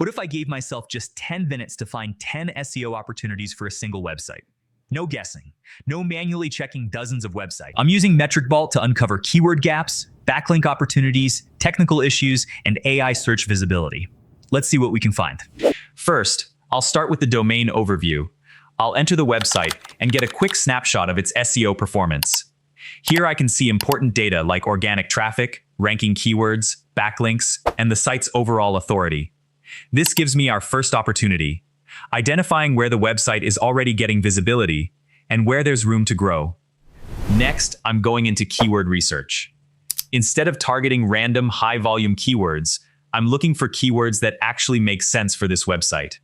What if I gave myself just 10 minutes to find 10 SEO opportunities for a single website? No guessing, no manually checking dozens of websites. I'm using MetricVault to uncover keyword gaps, backlink opportunities, technical issues, and AI search visibility. Let's see what we can find. First, I'll start with the domain overview. I'll enter the website and get a quick snapshot of its SEO performance. Here I can see important data like organic traffic, ranking keywords, backlinks, and the site's overall authority. This gives me our first opportunity, identifying where the website is already getting visibility and where there's room to grow. Next, I'm going into keyword research. Instead of targeting random high-volume keywords, I'm looking for keywords that actually make sense for this website.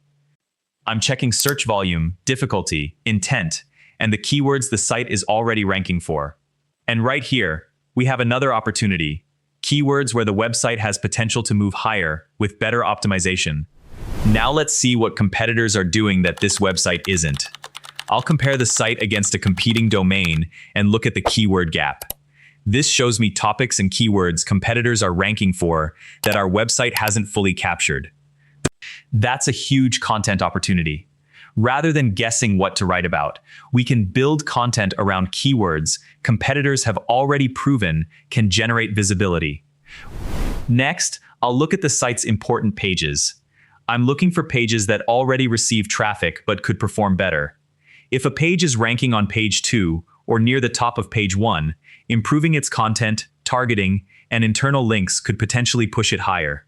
I'm checking search volume, difficulty, intent, and the keywords the site is already ranking for. And right here, we have another opportunity, keywords where the website has potential to move higher with better optimization. Now let's see what competitors are doing that this website isn't. I'll compare the site against a competing domain and look at the keyword gap. This shows me topics and keywords competitors are ranking for that our website hasn't fully captured. That's a huge content opportunity. Rather than guessing what to write about, we can build content around keywords competitors have already proven can generate visibility. Next, I'll look at the site's important pages. I'm looking for pages that already receive traffic but could perform better. If a page is ranking on page 2 or near the top of page 1, improving its content, targeting, and internal links could potentially push it higher.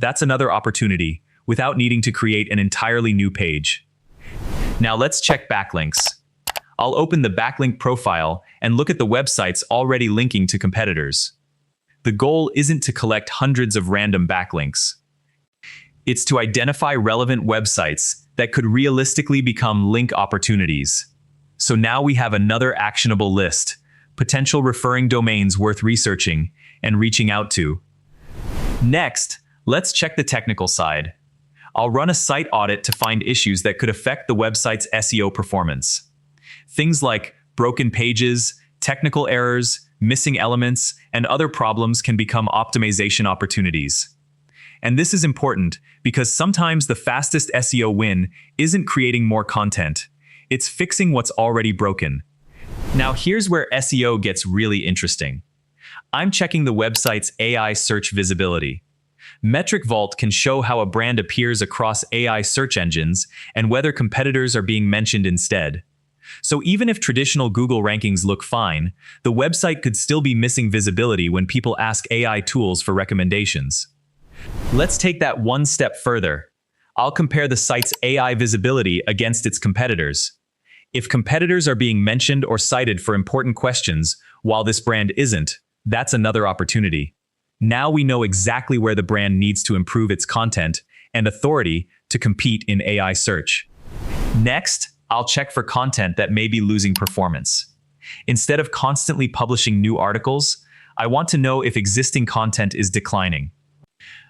That's another opportunity, without needing to create an entirely new page. Now let's check backlinks. I'll open the Backlink Profile and look at the websites already linking to competitors. The goal isn't to collect hundreds of random backlinks. It's to identify relevant websites that could realistically become link opportunities. So now we have another actionable list, potential referring domains worth researching and reaching out to. Next, let's check the technical side. I'll run a site audit to find issues that could affect the website's SEO performance. Things like broken pages, technical errors, missing elements, and other problems can become optimization opportunities. And this is important because sometimes the fastest SEO win isn't creating more content. It's fixing what's already broken. Now here's where SEO gets really interesting. I'm checking the website's AI search visibility. MetricVault can show how a brand appears across AI search engines and whether competitors are being mentioned instead. So even if traditional Google rankings look fine, the website could still be missing visibility when people ask AI tools for recommendations. Let's take that one step further. I'll compare the site's AI visibility against its competitors. If competitors are being mentioned or cited for important questions, while this brand isn't, that's another opportunity. Now we know exactly where the brand needs to improve its content and authority to compete in AI search. Next, I'll check for content that may be losing performance. Instead of constantly publishing new articles, I want to know if existing content is declining.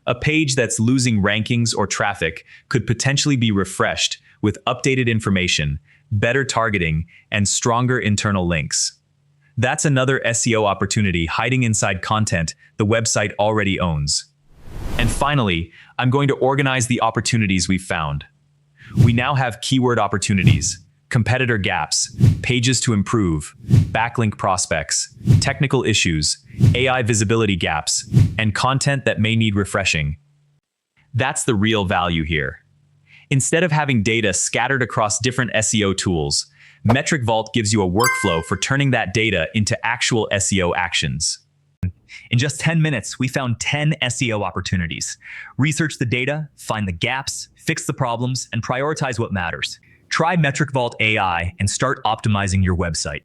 A page that's losing rankings or traffic could potentially be refreshed with updated information, better targeting, and stronger internal links. That's another SEO opportunity hiding inside content the website already owns. And finally, I'm going to organize the opportunities we've found. We now have keyword opportunities, competitor gaps, pages to improve, backlink prospects, technical issues, AI visibility gaps, and content that may need refreshing. That's the real value here. Instead of having data scattered across different SEO tools, MetricVault gives you a workflow for turning that data into actual SEO actions. In just 10 minutes, we found 10 SEO opportunities. Research the data, find the gaps, fix the problems, and prioritize what matters. Try MetricVault AI and start optimizing your website.